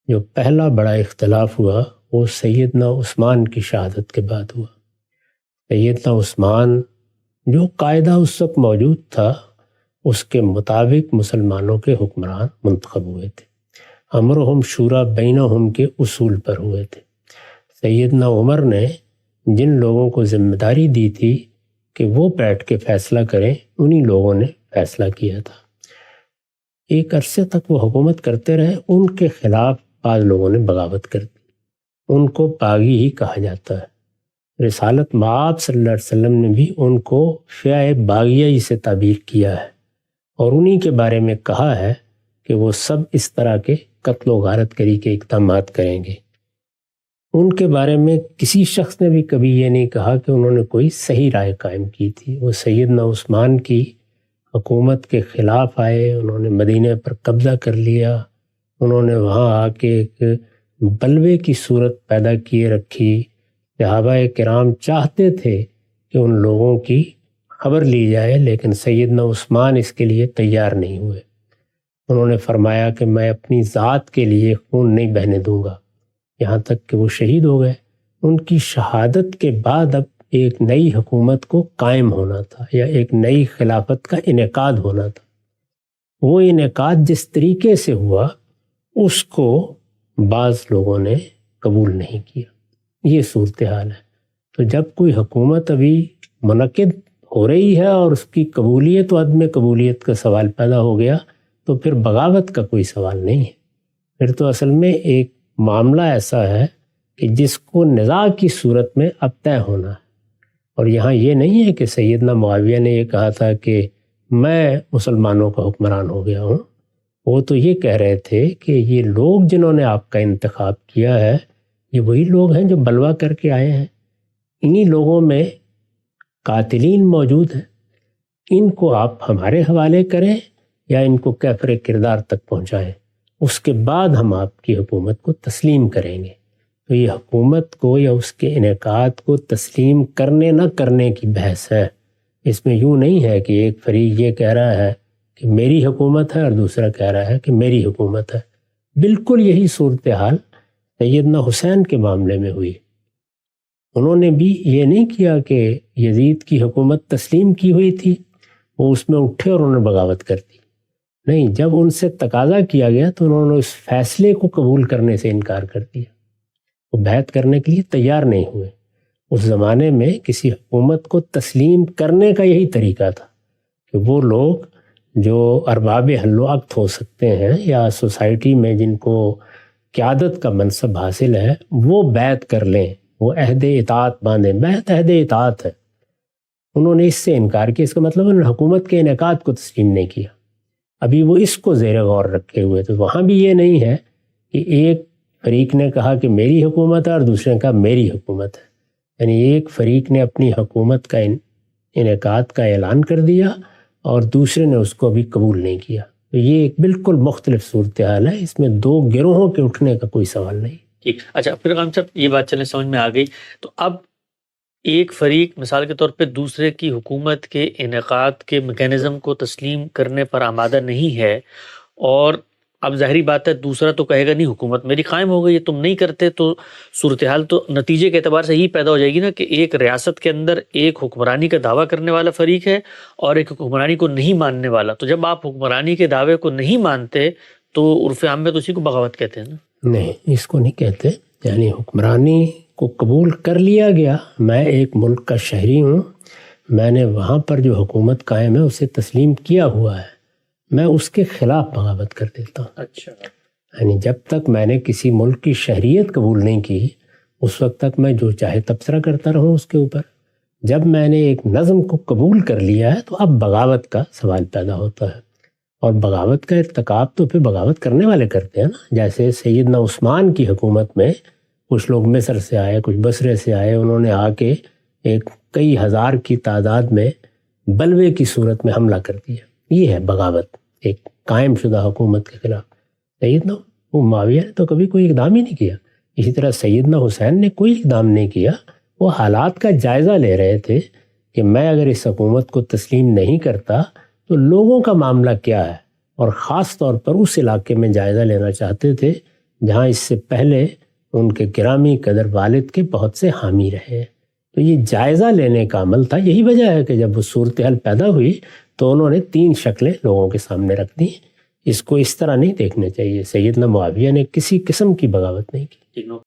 جو پہلا بڑا اختلاف ہوا وہ سیدنا عثمان کی شہادت کے بعد ہوا۔ سیدنا عثمان جو قاعدہ اس وقت موجود تھا اس کے مطابق مسلمانوں کے حکمران منتخب ہوئے تھے، امرہم شورا بینہم کے اصول پر ہوئے تھے۔ سیدنا عمر نے جن لوگوں کو ذمہ داری دی تھی کہ وہ بیٹھ کے فیصلہ کریں، انہی لوگوں نے فیصلہ کیا تھا۔ ایک عرصے تک وہ حکومت کرتے رہے، ان کے خلاف بعض لوگوں نے بغاوت کر دی، ان کو باغی ہی کہا جاتا ہے۔ رسالت مآب صلی اللہ علیہ وسلم نے بھی ان کو فئہ باغیہ ہی سے تعبیر کیا ہے، اور انہی کے بارے میں کہا ہے کہ وہ سب اس طرح کے قتل و غارت گری کے اقدامات کریں گے۔ ان کے بارے میں کسی شخص نے بھی کبھی یہ نہیں کہا کہ انہوں نے کوئی صحیح رائے قائم کی تھی۔ وہ سیدنا عثمان کی حکومت کے خلاف آئے، انہوں نے مدینہ پر قبضہ کر لیا، انہوں نے وہاں آ کے ایک بلوے کی صورت پیدا کیے رکھی۔ صحابہ کرام چاہتے تھے کہ ان لوگوں کی خبر لی جائے، لیکن سیدنا عثمان اس کے لیے تیار نہیں ہوئے۔ انہوں نے فرمایا کہ میں اپنی ذات کے لیے خون نہیں بہنے دوں گا، یہاں تک کہ وہ شہید ہو گئے۔ ان کی شہادت کے بعد اب ایک نئی حکومت کو قائم ہونا تھا، یا ایک نئی خلافت کا انعقاد ہونا تھا۔ وہ انعقاد جس طریقے سے ہوا اس کو بعض لوگوں نے قبول نہیں کیا۔ یہ صورتحال ہے۔ تو جب کوئی حکومت ابھی منعقد ہو رہی ہے اور اس کی قبولیت و عدم قبولیت کا سوال پیدا ہو گیا، تو پھر بغاوت کا کوئی سوال نہیں ہے۔ پھر تو اصل میں ایک معاملہ ایسا ہے کہ جس کو نزاع کی صورت میں اب طے ہونا ہے۔ اور یہاں یہ نہیں ہے کہ سیدنا معاویہ نے یہ کہا تھا کہ میں مسلمانوں کا حکمران ہو گیا ہوں۔ وہ تو یہ کہہ رہے تھے کہ یہ لوگ جنہوں نے آپ کا انتخاب کیا ہے یہ وہی لوگ ہیں جو بلوا کر کے آئے ہیں، انہی لوگوں میں قاتلین موجود ہیں، ان کو آپ ہمارے حوالے کریں یا ان کو کیفر کردار تک پہنچائیں، اس کے بعد ہم آپ کی حکومت کو تسلیم کریں گے۔ تو یہ حکومت کو یا اس کے انعقاد کو تسلیم کرنے نہ کرنے کی بحث ہے۔ اس میں یوں نہیں ہے کہ ایک فریق یہ کہہ رہا ہے کہ میری حکومت ہے اور دوسرا کہہ رہا ہے کہ میری حکومت ہے۔ بالکل یہی صورتحال سیدنا حسین کے معاملے میں ہوئی۔ انہوں نے بھی یہ نہیں کیا کہ یزید کی حکومت تسلیم کی ہوئی تھی، وہ اس میں اٹھے اور انہوں نے بغاوت کر دی۔ نہیں، جب ان سے تقاضا کیا گیا تو انہوں نے اس فیصلے کو قبول کرنے سے انکار کر دیا، وہ بیعت کرنے کے لیے تیار نہیں ہوئے۔ اس زمانے میں کسی حکومت کو تسلیم کرنے کا یہی طریقہ تھا کہ وہ لوگ جو ارباب حل و عقد ہو سکتے ہیں یا سوسائٹی میں جن کو قیادت کا منصب حاصل ہے وہ بیعت کر لیں، وہ عہد اطاعت باندھیں۔ بیعت عہد اطاعت ہے، انہوں نے اس سے انکار کیا۔ اس کا مطلب انہوں نے حکومت کے انعقاد کو تسلیم نہیں کیا۔ ابھی وہ اس کو زیر غور رکھے ہوئے تھے۔ وہاں بھی یہ نہیں ہے کہ ایک فریق نے کہا کہ میری حکومت ہے اور دوسرے نے کہا میری حکومت ہے، یعنی ایک فریق نے اپنی حکومت کا انعقاد کا اعلان کر دیا اور دوسرے نے اس کو بھی قبول نہیں کیا۔ تو یہ ایک بالکل مختلف صورتحال ہے، اس میں دو گروہوں کے اٹھنے کا کوئی سوال نہیں۔ ٹھیک، اچھا پھر غام صاحب یہ بات چلیں سمجھ میں آ گئی۔ تو اب ایک فریق مثال کے طور پہ دوسرے کی حکومت کے انعقاد کے میکینزم کو تسلیم کرنے پر آمادہ نہیں ہے، اور اب ظاہری بات ہے دوسرا تو کہے گا نہیں حکومت میری قائم ہو گئی ہے، تم نہیں کرتے، تو صورتحال تو نتیجے کے اعتبار سے یہی پیدا ہو جائے گی نا کہ ایک ریاست کے اندر ایک حکمرانی کا دعویٰ کرنے والا فریق ہے اور ایک حکمرانی کو نہیں ماننے والا۔ تو جب آپ حکمرانی کے دعوے کو نہیں مانتے تو عرف عام میں تو اسی کو بغاوت کہتے ہیں نا؟ نہیں، اس کو نہیں کہتے۔ یعنی حکمرانی کو قبول کر لیا گیا، میں ایک ملک کا شہری ہوں، میں نے وہاں پر جو حکومت قائم ہے اسے تسلیم کیا ہوا ہے، میں اس کے خلاف بغاوت کر دیتا ہوں۔ اچھا، یعنی جب تک میں نے کسی ملک کی شہریت قبول نہیں کی اس وقت تک میں جو چاہے تبصرہ کرتا رہوں اس کے اوپر۔ جب میں نے ایک نظم کو قبول کر لیا ہے تو اب بغاوت کا سوال پیدا ہوتا ہے، اور بغاوت کا ارتکاب تو پھر بغاوت کرنے والے کرتے ہیں نا۔ جیسے سیدنا عثمان کی حکومت میں کچھ لوگ مصر سے آئے، کچھ بصرے سے آئے، انہوں نے آ کے ایک کئی ہزار کی تعداد میں بلوے کی صورت میں حملہ کر دیا۔ یہ ہے بغاوت ایک قائم شدہ حکومت کے خلاف۔ سیدنا معاویہ نے تو کبھی کوئی اقدام ہی نہیں کیا، اسی طرح سیدنا حسین نے کوئی اقدام نہیں کیا۔ وہ حالات کا جائزہ لے رہے تھے کہ میں اگر اس حکومت کو تسلیم نہیں کرتا تو لوگوں کا معاملہ کیا ہے، اور خاص طور پر اس علاقے میں جائزہ لینا چاہتے تھے جہاں اس سے پہلے ان کے گرامی قدر والد کے بہت سے حامی رہے۔ تو یہ جائزہ لینے کا عمل تھا۔ یہی وجہ ہے کہ جب وہ صورتحال پیدا ہوئی تو انہوں نے 3 شکلیں لوگوں کے سامنے رکھ دیں۔ اس کو اس طرح نہیں دیکھنا چاہیے، سیدنا معاویہ نے کسی قسم کی بغاوت نہیں کی۔